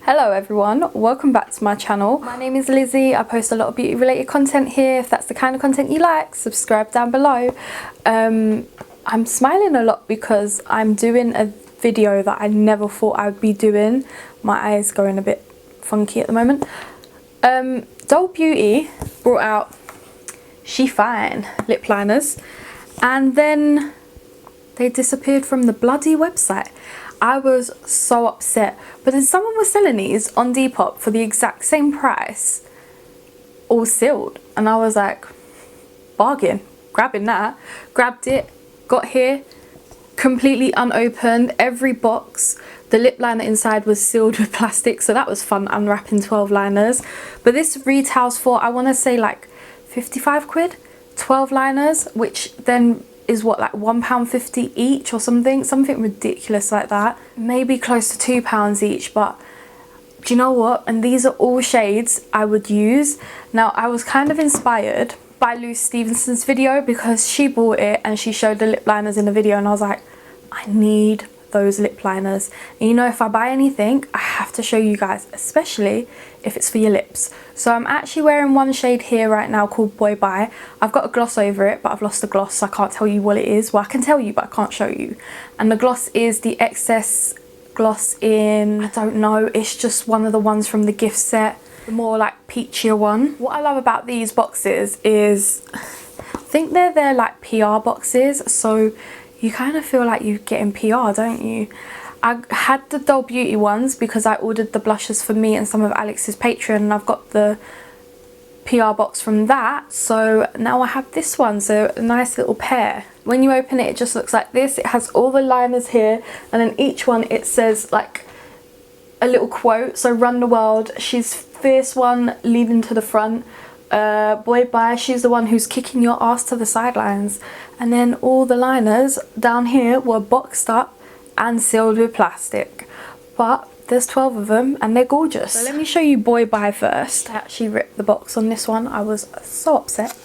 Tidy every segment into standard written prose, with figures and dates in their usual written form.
Hello everyone, welcome back to my channel. My name is Lizzie. I post a lot of beauty related content here. If that's the kind of content you like, subscribe down below. I'm smiling a lot because I'm doing a video that I never thought I'd be doing. My eyes going a bit funky at the moment. Doll Beauty brought out She Fine lip liners and then they disappeared from the bloody website. I was so upset, but then someone was selling these on Depop for the exact same price, all sealed, and I was like, bargain, grabbing that. Grabbed it, got here, completely unopened, every box. The lip liner inside was sealed with plastic, so that was fun, unwrapping 12 liners. But this retails for, I want to say like 55 quid, 12 liners, which then is what, like £1.50 each or something ridiculous like that, maybe close to £2 each. But do you know what, and these are all shades I would use. Now I was kind of inspired by Luce Stevenson's video because she bought it and she showed the lip liners in the video, and I was like, I need those lip liners. And you know, if I buy anything I have to show you guys, especially if it's for your lips. So I'm actually wearing one shade here right now called Boy Bye. I've got a gloss over it, but I've lost the gloss, so I can't tell you what it is. Well, I can tell you, but I can't show you. And the gloss is the Excess gloss in, I don't know, it's just one of the ones from the gift set, the more like peachier one. What I love about these boxes is, I think they're like PR boxes, so you kind of feel like you're getting PR, don't you? I had the Doll Beauty ones because I ordered the blushes for me and some of Alex's Patreon, and I've got the PR box from that, so now I have this one, so a nice little pair. When you open it, it just looks like this. It has all the liners here, and then each one it says like a little quote. So Run the World, she's fierce one leading to the front. Boy Bye, she's the one who's kicking your ass to the sidelines. And then all the liners down here were boxed up and sealed with plastic, but there's 12 of them and they're gorgeous. So let me show you Boy Bye first. I actually ripped the box on this one. I was so upset,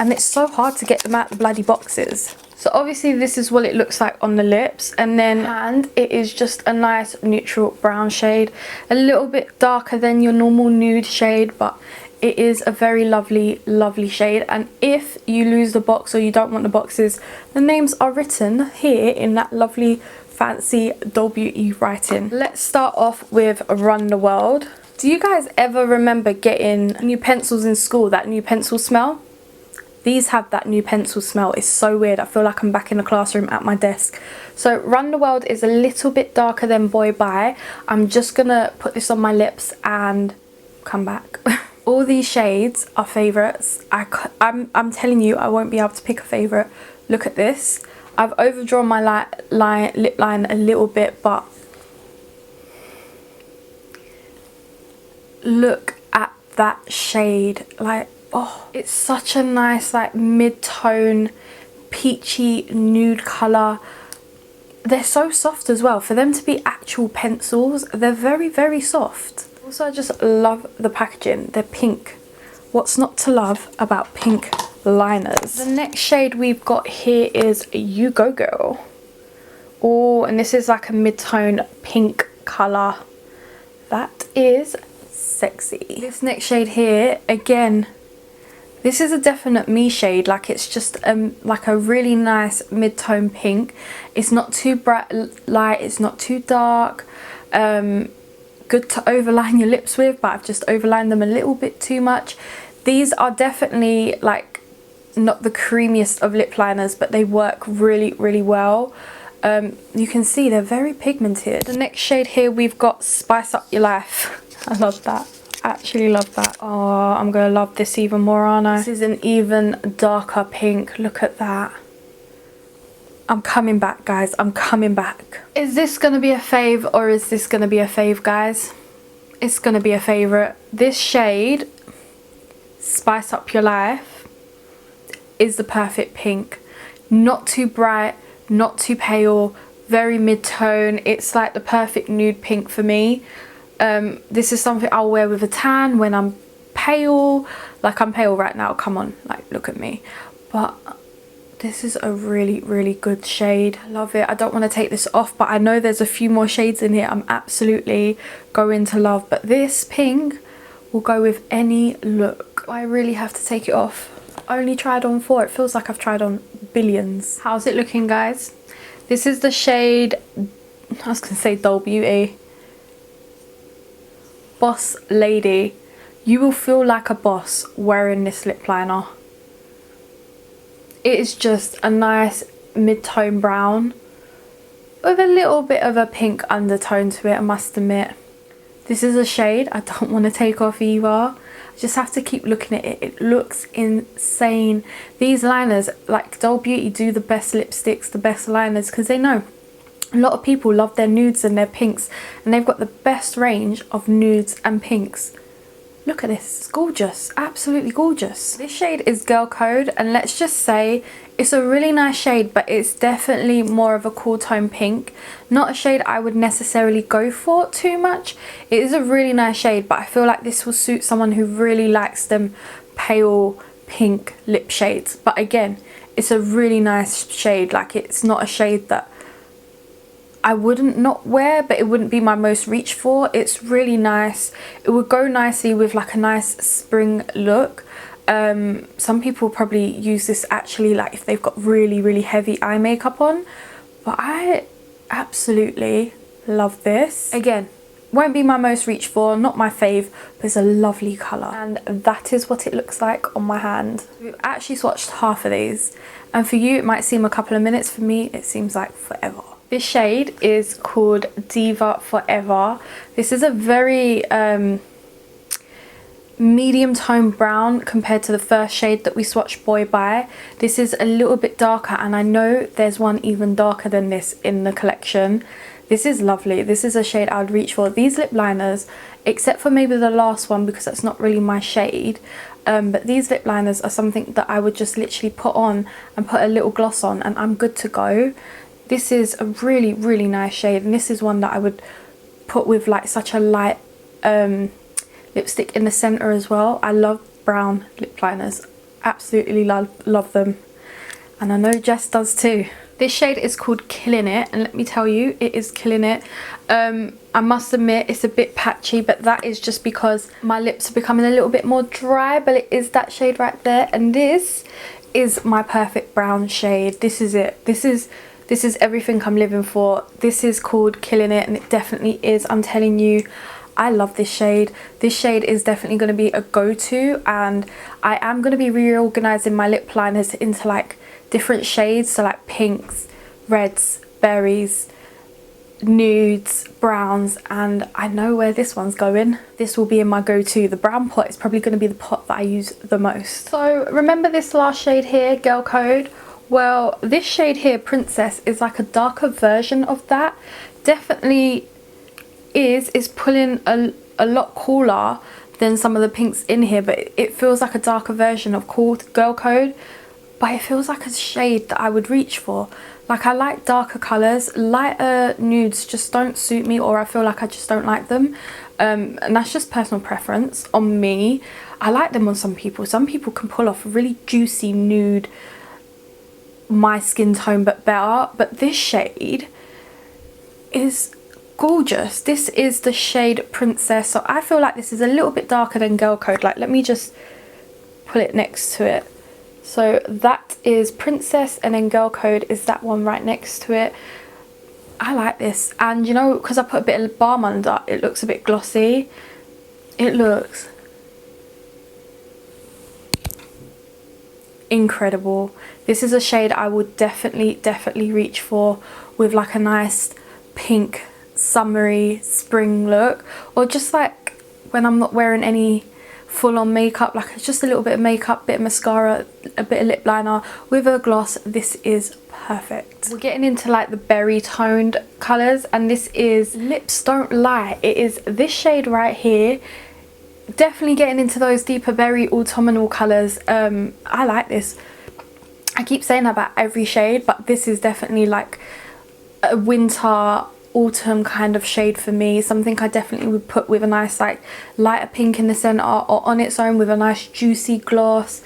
and it's so hard to get them out the bloody boxes. So obviously this is what it looks like on the lips, and then hand it is just a nice neutral brown shade, a little bit darker than your normal nude shade, but it is a very lovely shade. And if you lose the box or you don't want the boxes, the names are written here in that lovely fancy Doll Beauty writing. Let's start off with Run the World. Do you guys ever remember getting new pencils in school, that new pencil smell? These have that new pencil smell. It's so weird. I feel like I'm back in the classroom at my desk. So Run the World is a little bit darker than Boy Bye. I'm just gonna put this on my lips and come back. All these shades are favourites. I'm telling you, I won't be able to pick a favourite. Look at this. I've overdrawn my lip line a little bit, but look at that shade. Like, oh, it's such a nice like mid-tone peachy nude colour. They're so soft as well. For them to be actual pencils, they're very soft. Also, I just love the packaging. They're pink. What's not to love about pink liners? The next shade we've got here is You Go Girl. Oh, and this is like a mid-tone pink colour. That is sexy. This next shade here, again, this is a definite me shade. Like, it's just like a really nice mid-tone pink. It's not too bright light, it's not too dark. Good to overline your lips with, but I've just overlined them a little bit too much. These are definitely like not the creamiest of lip liners, but they work really well. You can see they're very pigmented. The next shade here we've got Spice Up Your Life. I love that. I actually love that. Oh, I'm gonna love this even more, aren't I? This is an even darker pink. Look at that. I'm coming back, guys. I'm coming back. Is this gonna be a fave or is this gonna be a fave, guys? It's gonna be a favourite. This shade, Spice Up Your Life, is the perfect pink. Not too bright, not too pale, very mid-tone. It's like the perfect nude pink for me. This is something I'll wear with a tan when I'm pale. Like, I'm pale right now, come on, like, look at me. But This is a really, really good shade. I love it. I don't want to take this off, but I know there's a few more shades in here I'm absolutely going to love. But this pink will go with any look. I really have to take it off. I only tried on 4. It feels like I've tried on billions. How's it looking, guys? This is the shade, I was going to say Dull Beauty. Boss Lady. You will feel like a boss wearing this lip liner. It is just a nice mid-tone brown with a little bit of a pink undertone to it, I must admit. This is a shade I don't want to take off either. I just have to keep looking at it. It looks insane. These liners, like Dull Beauty, do the best lipsticks, the best liners, because they know a lot of people love their nudes and their pinks, and they've got the best range of nudes and pinks. Look at this, it's gorgeous, absolutely gorgeous. This shade is Girl Code, and let's just say it's a really nice shade, but it's definitely more of a cool tone pink. Not a shade I would necessarily go for too much. It is a really nice shade, but I feel like this will suit someone who really likes them pale pink lip shades. But again, it's a really nice shade. Like, it's not a shade that I wouldn't not wear, but it wouldn't be my most reach for. It's really nice. It would go nicely with like a nice spring look. Some people probably use this actually like if they've got really, really heavy eye makeup on. But I absolutely love this. Again, won't be my most reach for, not my fave, but it's a lovely colour. And that is what it looks like on my hand. We've actually swatched half of these. And for you, it might seem a couple of minutes. For me, it seems like forever. This shade is called Diva Forever. This is a very medium tone brown compared to the first shade that we swatched Boy Bye. This is a little bit darker, and I know there's one even darker than this in the collection. This is lovely. This is a shade I'd reach for. These lip liners, except for maybe the last one because that's not really my shade, but these lip liners are something that I would just literally put on and put a little gloss on and I'm good to go. This is a really, really nice shade, and this is one that I would put with like such a light lipstick in the centre as well. I love brown lip liners, absolutely love them, and I know Jess does too. This shade is called Killing It, and let me tell you, it is killing it. I must admit it's a bit patchy, but that is just because my lips are becoming a little bit more dry, but it is that shade right there, and this is my perfect brown shade. This is it. This is everything I'm living for. This is called Killing It, and it definitely is. I'm telling you, I love this shade. This shade is definitely going to be a go-to, and I am going to be reorganizing my lip liners into like different shades, so like pinks, reds, berries, nudes, browns, and I know where this one's going. This will be in my go-to. The brown pot is probably going to be the pot that I use the most. So remember this last shade here, Girl Code? Well, this shade here, Princess, is like a darker version of that. Definitely is pulling a lot cooler than some of the pinks in here, but it feels like a darker version of Girl Code, but it feels like a shade that I would reach for. Like, I like darker colours. Lighter nudes just don't suit me, or I feel like I just don't like them, and that's just personal preference on me. I like them on some people. Some people can pull off a really juicy nude, my skin tone but better, but this shade is gorgeous. This is the shade Princess, so I feel like this is a little bit darker than Girl Code. Like, let me just put it next to it. So that is Princess, and then Girl Code is that one right next to it. I like this, and you know, because I put a bit of balm under, it looks a bit glossy. It looks incredible. This is a shade I would definitely reach for with like a nice pink summery spring look, or just like when I'm not wearing any full-on makeup, like just a little bit of makeup, bit of mascara, a bit of lip liner with a gloss. This is perfect. We're getting into like the berry toned colors, and this is Lips Don't Lie. It is this shade right here. Definitely getting into those deeper berry autumnal colors. I like this. I keep saying that about every shade, but this is definitely like a winter autumn kind of shade for me. Something I definitely would put with a nice like lighter pink in the center, or on its own with a nice juicy gloss.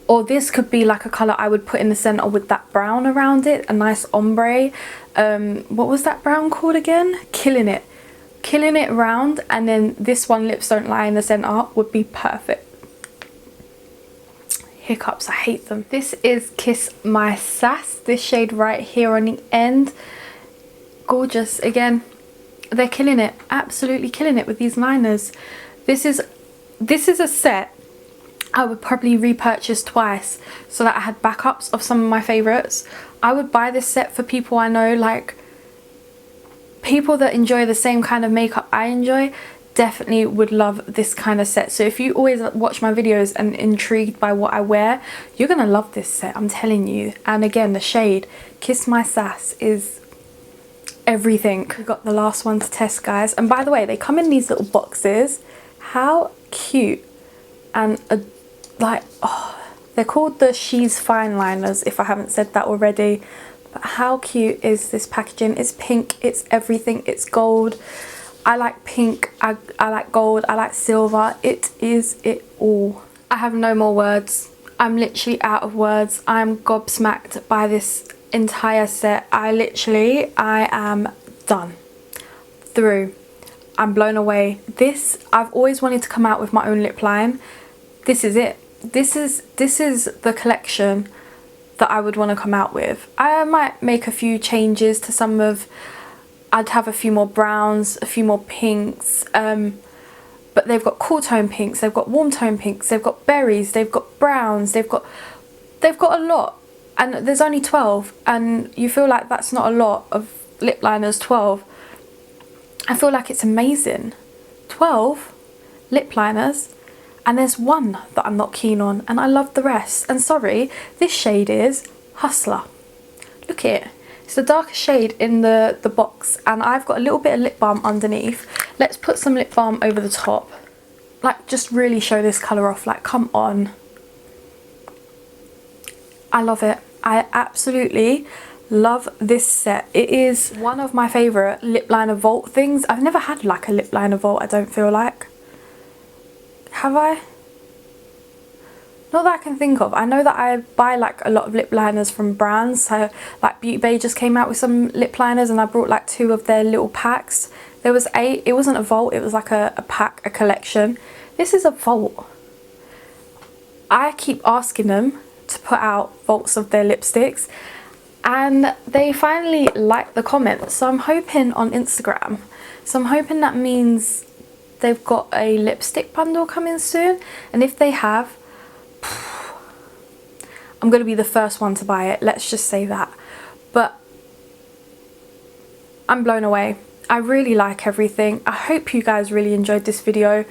Or this could be like a colour I would put in the centre with that brown around it, a nice ombre. What was that brown called again? Killing It. Killing It round, and then this one, Lips Don't Lie, in the centre would be perfect. Hiccups, I hate them. This is Kiss My Sass, this shade right here on the end. Gorgeous. Again, they're killing it, absolutely killing it with these liners. This is a set I would probably repurchase twice so that I had backups of some of my favourites. I would buy this set for people I know, like people that enjoy the same kind of makeup I enjoy. Definitely would love this kind of set. So if you always watch my videos and intrigued by what I wear, you're gonna love this set, I'm telling you. And again, the shade Kiss My Sass is everything. We got the last one to test, guys. And by the way, they come in these little boxes. How cute. And like, oh, they're called the She's Fine liners, if I haven't said that already. But how cute is this packaging? It's pink, it's everything, it's gold. I like pink, I like gold, I like silver. It is it all. I have no more words. I'm literally out of words. I'm gobsmacked by this entire set. I am done. Through. I'm blown away. This, I've always wanted to come out with my own lip line. This is it. This is the collection that I would want to come out with. I might make a few changes to some of, I'd have a few more browns, a few more pinks, but they've got cool tone pinks, they've got warm tone pinks, they've got berries, they've got browns, they've got a lot, and there's only 12, and you feel like that's not a lot of lip liners. 12, I feel like it's amazing. 12 lip liners, and there's one that I'm not keen on, and I love the rest. And sorry, this shade is Hustler. Look at it. It's the darkest shade in the box, and I've got a little bit of lip balm underneath. Let's put some lip balm over the top. Like, just really show this colour off. Like, come on. I love it. I absolutely love this set. It is one of my favourite lip liner vault things. I've never had like a lip liner vault, I don't feel like. Have I? Not that I can think of. I know that I buy like a lot of lip liners from brands. So like Beauty Bay just came out with some lip liners, and I brought like 2 of their little packs. There was 8. It wasn't a vault, it was like a pack, a collection. This is a vault. I keep asking them to put out vaults of their lipsticks, and they finally liked the comments. So I'm hoping on Instagram. So I'm hoping that means they've got a lipstick bundle coming soon, and if they have, I'm going to be the first one to buy it, let's just say that. But I'm blown away. I really like everything. I hope you guys really enjoyed this video,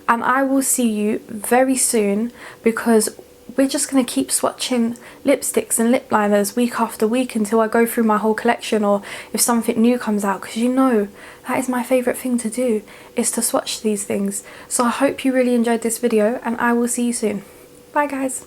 and I will see you very soon, because we're just going to keep swatching lipsticks and lip liners week after week until I go through my whole collection, or if something new comes out, because you know that is my favourite thing to do, is to swatch these things. So I hope you really enjoyed this video, and I will see you soon. Bye guys.